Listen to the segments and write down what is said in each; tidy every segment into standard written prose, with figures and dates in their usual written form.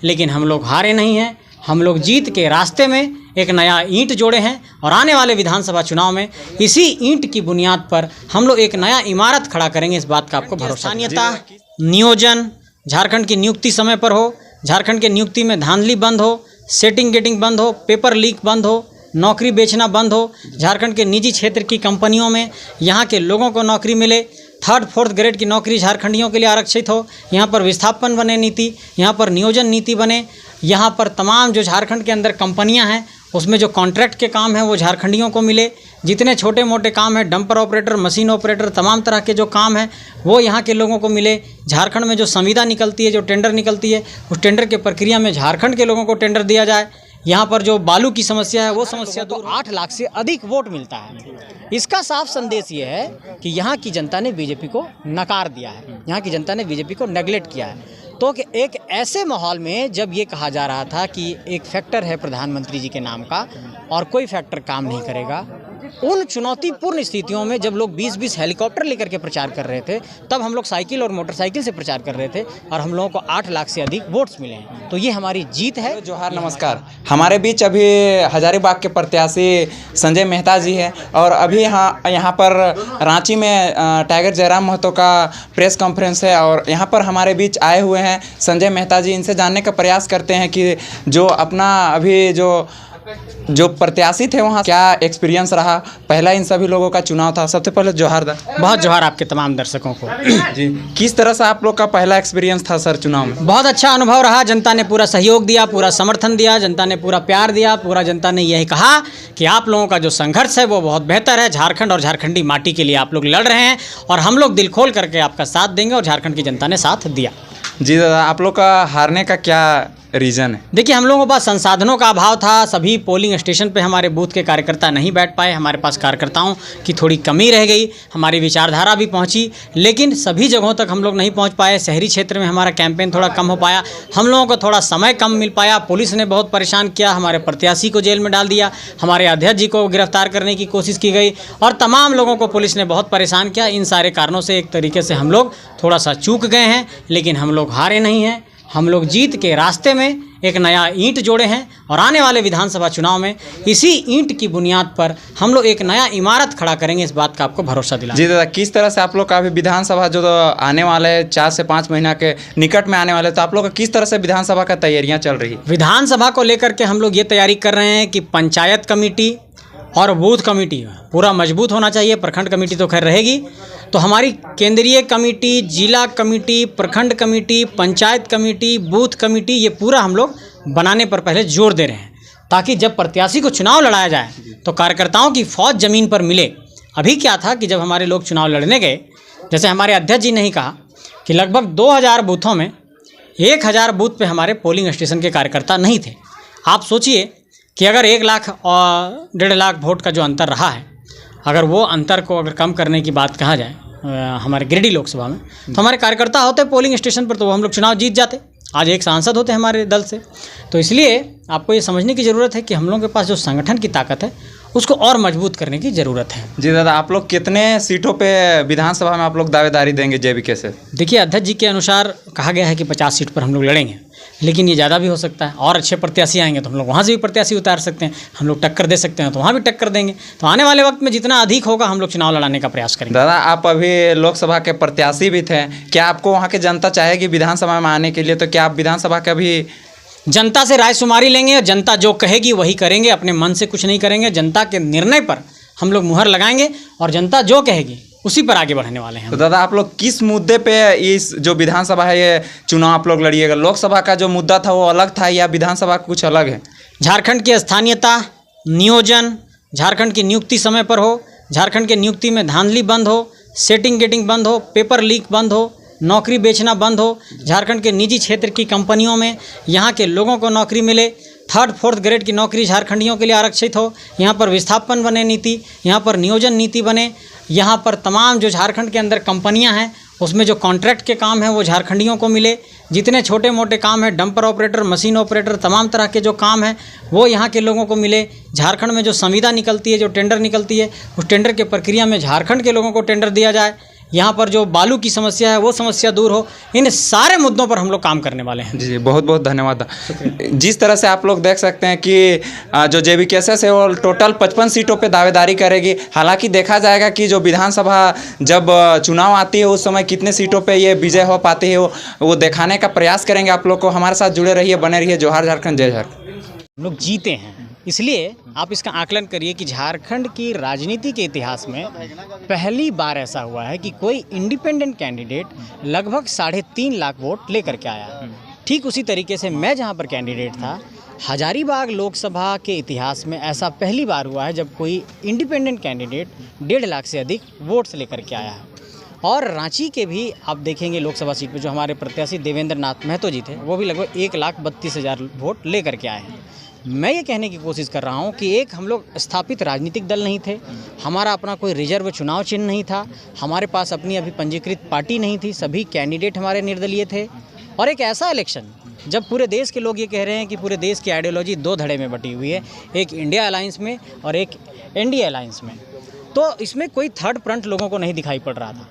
लेकिन हम लोग हारे नहीं हैं। हम लोग जीत के रास्ते में एक नया ईंट जोड़े हैं और आने वाले विधानसभा चुनाव में इसी ईंट की बुनियाद पर हम लोग एक नया इमारत खड़ा करेंगे, इस बात का आपको भरोसा। स्थानीयता, नियोजन, झारखंड की नियुक्ति समय पर हो, झारखंड के नियुक्ति में धांधली बंद हो, सेटिंग गेटिंग बंद हो, पेपर लीक बंद हो, नौकरी बेचना बंद हो, झारखंड के निजी क्षेत्र की कंपनियों में यहाँ के लोगों को नौकरी मिले, 3rd 4th ग्रेड की नौकरी झारखंडियों के लिए आरक्षित हो, यहाँ पर विस्थापन बने नीति, यहाँ पर नियोजन नीति बने, यहाँ पर तमाम जो झारखंड के अंदर कंपनियाँ हैं उसमें जो कॉन्ट्रैक्ट के काम हैं वो झारखंडियों को मिले, जितने छोटे मोटे काम हैं, डंपर ऑपरेटर, मशीन ऑपरेटर, तमाम तरह के जो काम हैं वो यहाँ के लोगों को मिले। झारखंड में जो संविदा निकलती है, जो टेंडर निकलती है, उस टेंडर के प्रक्रिया में झारखंड के लोगों को टेंडर दिया जाए। यहाँ पर जो बालू की समस्या है वो समस्या तो 8 लाख से अधिक वोट मिलता है। इसका साफ संदेश ये है कि यहाँ की जनता ने बीजेपी को नकार दिया है, यहाँ की जनता ने बीजेपी को नेगलेक्ट किया है। तो कि एक ऐसे माहौल में जब ये कहा जा रहा था कि एक फैक्टर है प्रधानमंत्री जी के नाम का और कोई फैक्टर काम नहीं करेगा, उन चुनौतीपूर्ण स्थितियों में जब लोग 20-20 हेलीकॉप्टर लेकर के प्रचार कर रहे थे, तब हम लोग साइकिल और मोटरसाइकिल से प्रचार कर रहे थे और हम लोगों को 8 लाख से अधिक वोट्स मिले हैं। तो ये हमारी जीत है। जोहार, नमस्कार। हमारे बीच अभी हजारीबाग के प्रत्याशी संजय मेहता जी हैं और अभी यहाँ पर रांची में टाइगर जयराम महतो का प्रेस कॉन्फ्रेंस है और यहाँ पर हमारे बीच आए हुए हैं संजय मेहता जी। इनसे जानने का प्रयास करते हैं कि जो अपना अभी जो प्रत्याशी थे वहाँ क्या एक्सपीरियंस रहा, पहला इन सभी लोगों का चुनाव था। सबसे पहले जोहार बहुत जोहार आपके तमाम दर्शकों को। जी, किस तरह से आप लोग का पहला एक्सपीरियंस था सर चुनाव में? बहुत अच्छा अनुभव रहा। जनता ने पूरा सहयोग दिया, पूरा समर्थन दिया, जनता ने पूरा प्यार दिया, पूरा जनता ने यही कहा कि आप लोगों का जो संघर्ष है वो बहुत बेहतर है, झारखंड और झारखंडी माटी के लिए आप लोग लड़ रहे हैं और हम लोग दिल खोल करके आपका साथ देंगे और झारखंड की जनता ने साथ दिया। जी दादा, आप लोग का हारने का क्या रीज़न है? देखिए, हम लोगों के पास संसाधनों का अभाव था। सभी पोलिंग स्टेशन पे हमारे बूथ के कार्यकर्ता नहीं बैठ पाए, हमारे पास कार्यकर्ताओं की थोड़ी कमी रह गई। हमारी विचारधारा भी पहुंची लेकिन सभी जगहों तक हम लोग नहीं पहुंच पाए। शहरी क्षेत्र में हमारा कैंपेन थोड़ा कम हो पाया, हम लोगों को थोड़ा समय कम मिल पाया। पुलिस ने बहुत परेशान किया, हमारे प्रत्याशी को जेल में डाल दिया, हमारे अध्यक्ष जी को गिरफ्तार करने की कोशिश की गई और तमाम लोगों को पुलिस ने बहुत परेशान किया। इन सारे कारणों से एक तरीके से हम लोग थोड़ा सा चूक गए हैं, लेकिन हम लोग हारे नहीं हैं। हम लोग जीत के रास्ते में एक नया ईंट जोड़े हैं और आने वाले विधानसभा चुनाव में इसी ईंट की बुनियाद पर हम लोग एक नया इमारत खड़ा करेंगे, इस बात का आपको भरोसा दिला। जी दादा, किस तरह से आप लोग का अभी विधानसभा जो आने वाले 4 से 5 महीना के निकट में आने वाले, तो आप लोग का किस तरह से विधानसभा का तैयारियां चल रही? विधानसभा को लेकर के हम लोग ये तैयारी कर रहे हैं कि पंचायत कमेटी और बूथ कमेटी पूरा मजबूत होना चाहिए। प्रखंड कमेटी तो खैर रहेगी, तो हमारी केंद्रीय कमेटी, जिला कमेटी, प्रखंड committee, panchayat committee, booth committee, ये पूरा हम लोग बनाने पर पहले जोर दे रहे हैं ताकि जब प्रत्याशी को चुनाव लड़ाया जाए तो कार्यकर्ताओं की फौज ज़मीन पर मिले। अभी क्या था कि जब हमारे लोग चुनाव लड़ने गए, जैसे हमारे अध्यक्ष जी ने ही कहा कि लगभग 2000 बूथों में 1000 बूथ पे हमारे पोलिंग स्टेशन के कार्यकर्ता नहीं थे। आप सोचिए कि अगर 1 लाख और 1.5 लाख वोट का जो अंतर रहा है, अगर वो अंतर को अगर कम करने की बात कहा जाए हमारे गिरिडीह लोकसभा में, तो हमारे कार्यकर्ता होते पोलिंग स्टेशन पर तो वो हम लोग चुनाव जीत जाते। आज एक सांसद होते हमारे दल से। तो इसलिए आपको ये समझने की ज़रूरत है कि हम लोगों के पास जो संगठन की ताकत है उसको और मजबूत करने की ज़रूरत है। जी दादा, आप लोग कितने सीटों पे विधानसभा में आप लोग दावेदारी देंगे जेबीके से? देखिए, अध्यक्ष जी के अनुसार कहा गया है कि 50 सीट पर हम लोग लड़ेंगे, लेकिन ये ज़्यादा भी हो सकता है। और अच्छे प्रत्याशी आएंगे तो हम लोग वहाँ से भी प्रत्याशी उतार सकते हैं, हम लोग टक्कर दे सकते हैं तो वहाँ भी टक्कर देंगे। तो आने वाले वक्त में जितना अधिक होगा हम लोग चुनाव लड़ाने का प्रयास करेंगे। दादा, आप अभी लोकसभा के प्रत्याशी भी थे, क्या आपको वहाँ की जनता चाहेगी विधानसभा में आने के लिए? तो क्या आप विधानसभा का भी जनता से रायशुमारी लेंगे और जनता जो कहेगी वही करेंगे, अपने मन से कुछ नहीं करेंगे। जनता के निर्णय पर हम लोग मुहर लगाएंगे और जनता जो कहेगी उसी पर आगे बढ़ने वाले हैं। तो दादा, आप लोग किस मुद्दे पे इस जो विधानसभा है ये चुनाव आप लोग लड़िएगा? लोकसभा का जो मुद्दा था वो अलग था या विधानसभा का कुछ अलग है? झारखंड की स्थानीयता, नियोजन, झारखंड की नियुक्ति समय पर हो, झारखंड के नियुक्ति में धांधली बंद हो, सेटिंग गेटिंग बंद हो, पेपर लीक बंद हो, नौकरी बेचना बंद हो, झारखंड के निजी क्षेत्र की कंपनियों में यहाँ के लोगों को नौकरी मिले, 3rd 4th ग्रेड की नौकरी झारखंडियों के लिए आरक्षित हो, यहाँ पर विस्थापन बने नीति, यहाँ पर नियोजन नीति बने, यहाँ पर तमाम जो झारखंड के अंदर कंपनियाँ हैं उसमें जो कॉन्ट्रैक्ट के काम हैं वो झारखंडियों को मिले, जितने छोटे मोटे काम हैं, डंपर ऑपरेटर, मशीन ऑपरेटर, तमाम तरह के जो काम हैं वो यहाँ के लोगों को मिले। झारखंड में जो संविदा निकलती है, जो टेंडर निकलती है, उस टेंडर के प्रक्रिया में झारखंड के लोगों को टेंडर दिया जाए। यहाँ पर जो बालू की समस्या है वो समस्या दूर हो, इन सारे मुद्दों पर हम लोग काम करने वाले हैं। जी जी, बहुत बहुत धन्यवाद। जिस तरह से आप लोग देख सकते हैं कि जो JBKSS है वो टोटल 55 सीटों पे दावेदारी करेगी। हालांकि देखा जाएगा कि जो विधानसभा जब चुनाव आती है उस समय कितने सीटों पे ये विजय हो पाती है वो दिखाने का प्रयास करेंगे। आप लोग को हमारे साथ जुड़े रहिए, बने रहिए। जोहार झारखंड, जय झारखंड। हम लोग जीते हैं, इसलिए आप इसका आकलन करिए कि झारखंड की राजनीति के इतिहास में पहली बार ऐसा हुआ है कि कोई इंडिपेंडेंट कैंडिडेट लगभग 3.5 लाख वोट लेकर के आया। ठीक उसी तरीके से मैं जहां पर कैंडिडेट था, हजारीबाग लोकसभा के इतिहास में ऐसा पहली बार हुआ है जब कोई इंडिपेंडेंट कैंडिडेट 1.5 लाख से अधिक वोट्स लेकर के आया है। और रांची के भी आप देखेंगे लोकसभा सीट पर जो हमारे प्रत्याशी देवेंद्र नाथ महतो जी थे, वो भी लगभग 1,32,000 वोट लेकर के आए हैं। मैं ये कहने की कोशिश कर रहा हूँ कि एक हम लोग स्थापित राजनीतिक दल नहीं थे, हमारा अपना कोई रिजर्व चुनाव चिन्ह नहीं था, हमारे पास अपनी अभी पंजीकृत पार्टी नहीं थी, सभी कैंडिडेट हमारे निर्दलीय थे। और एक ऐसा इलेक्शन जब पूरे देश के लोग ये कह रहे हैं कि पूरे देश की आइडियोलॉजी 2 धड़े में बटी हुई है, एक इंडिया अलायंस में और एक NDA अलायंस में, तो इसमें कोई थर्ड फ्रंट लोगों को नहीं दिखाई पड़ रहा था।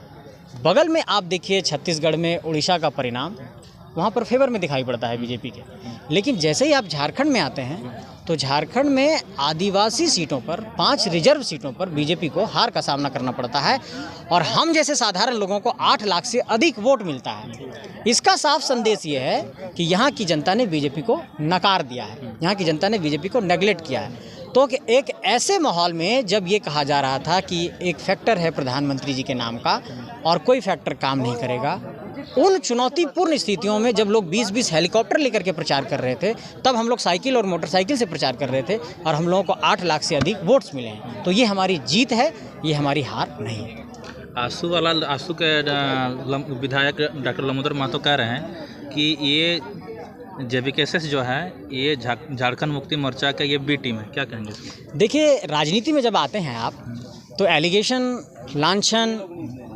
बगल में आप देखिए छत्तीसगढ़ में उड़ीसा का परिणाम, वहाँ पर फेवर में दिखाई पड़ता है बीजेपी के। लेकिन जैसे ही आप झारखंड में आते हैं तो झारखंड में आदिवासी सीटों पर 5 रिजर्व सीटों पर बीजेपी को हार का सामना करना पड़ता है और हम जैसे साधारण लोगों को 8 लाख से अधिक वोट मिलता है। इसका साफ संदेश ये है कि यहाँ की जनता ने बीजेपी को नकार दिया है, यहाँ की जनता ने बीजेपी को नेगलेक्ट किया है। तो कि एक ऐसे माहौल में जब ये कहा जा रहा था कि एक फैक्टर है प्रधानमंत्री जी के नाम का और कोई फैक्टर काम नहीं करेगा, उन चुनौतीपूर्ण स्थितियों में जब लोग 20-20 हेलीकॉप्टर लेकर के प्रचार कर रहे थे, तब हम लोग साइकिल और मोटरसाइकिल से प्रचार कर रहे थे और हम लोगों को 8 लाख से अधिक वोट्स मिले हैं। तो ये हमारी जीत है, ये हमारी हार नहीं है। आंसू के विधायक डॉक्टर लमोदर महतो कह रहे हैं कि ये JBKSS जो है ये झारखंड मुक्ति मोर्चा का ये B टीम है, क्या कहेंगे? देखिए, राजनीति में जब आते हैं आप तो एलिगेशन, लांछन,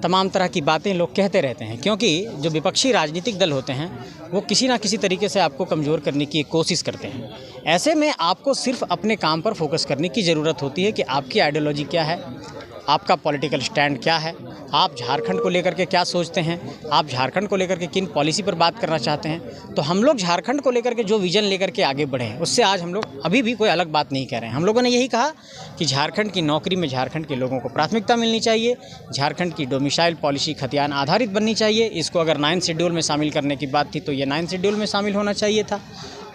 तमाम तरह की बातें लोग कहते रहते हैं, क्योंकि जो विपक्षी राजनीतिक दल होते हैं वो किसी ना किसी तरीके से आपको कमज़ोर करने की कोशिश करते हैं। ऐसे में आपको सिर्फ अपने काम पर फोकस करने की ज़रूरत होती है कि आपकी आइडियोलॉजी क्या है, आपका पॉलिटिकल स्टैंड क्या है, आप झारखंड को लेकर के क्या सोचते हैं, आप झारखंड को लेकर के किन पॉलिसी पर बात करना चाहते हैं। तो हम लोग झारखंड को लेकर के जो विजन लेकर के आगे बढ़े हैं उससे आज हम लोग अभी भी कोई अलग बात नहीं कह रहे हैं। हम लोगों ने यही कहा कि झारखंड की नौकरी में झारखंड के लोगों को प्राथमिकता मिलनी चाहिए, झारखंड की डोमिसाइल पॉलिसी खतियान आधारित बननी चाहिए। इसको अगर 9 शेड्यूल में शामिल करने की बात थी तो ये 9 शेड्यूल में शामिल होना चाहिए था।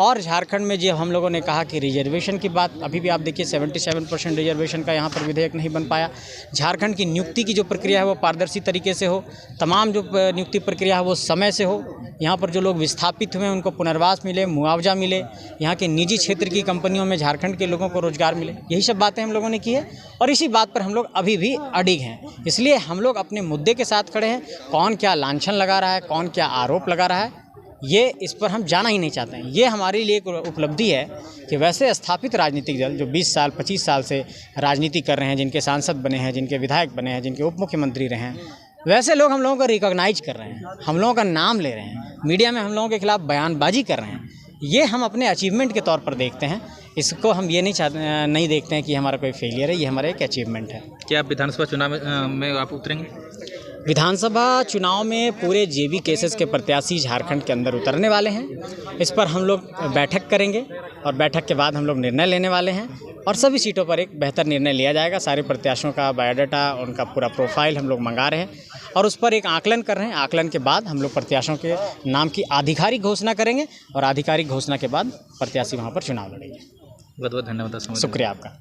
और झारखंड में जो हम लोगों ने कहा कि रिजर्वेशन की बात, अभी भी आप देखिए 77% रिजर्वेशन का यहाँ पर विधेयक नहीं बन पाया। झारखंड की नियुक्ति की जो प्रक्रिया है वो पारदर्शी तरीके से हो, तमाम जो नियुक्ति प्रक्रिया है वो समय से हो, यहाँ पर जो लोग विस्थापित हुए हैं उनको पुनर्वास मिले, मुआवजा मिले, यहाँ के निजी क्षेत्र की कंपनियों में झारखंड के लोगों को रोजगार मिले। यही सब बातें हम लोगों ने की है और इसी बात पर हम लोग अभी भी अडिग हैं। इसलिए हम लोग अपने मुद्दे के साथ खड़े हैं। कौन क्या लांछन लगा रहा है, कौन क्या आरोप लगा रहा है, ये इस पर हम जाना ही नहीं चाहते हैं। ये हमारे लिए एक उपलब्धि है कि वैसे स्थापित राजनीतिक दल जो 20 साल 25 साल से राजनीति कर रहे हैं, जिनके सांसद बने हैं, जिनके विधायक बने हैं, जिनके उप मुख्यमंत्री रहे हैं, वैसे लोग हम लोगों को रिकॉग्नाइज कर रहे हैं, हम लोगों का नाम ले रहे हैं, मीडिया में हम लोगों के खिलाफ बयानबाजी कर रहे हैं। ये हम अपने अचीवमेंट के तौर पर देखते हैं। इसको हम ये नहीं देखते हैं कि हमारा कोई फेलियर है, ये हमारा एक अचीवमेंट है। क्या आप विधानसभा चुनाव में आप उतरेंगे? विधानसभा चुनाव में पूरे JBKSS के प्रत्याशी झारखंड के अंदर उतरने वाले हैं। इस पर हम लोग बैठक करेंगे और बैठक के बाद हम लोग निर्णय लेने वाले हैं और सभी सीटों पर एक बेहतर निर्णय लिया जाएगा। सारे प्रत्याशियों का बायोडाटा, उनका पूरा प्रोफाइल हम लोग मंगा रहे हैं और उस पर एक आकलन कर रहे हैं। आकलन के बाद हम लोग प्रत्याशियों के नाम की आधिकारिक घोषणा करेंगे और आधिकारिक घोषणा के बाद प्रत्याशी वहाँ पर चुनाव लड़ेंगे। बहुत बहुत धन्यवाद। शुक्रिया आपका।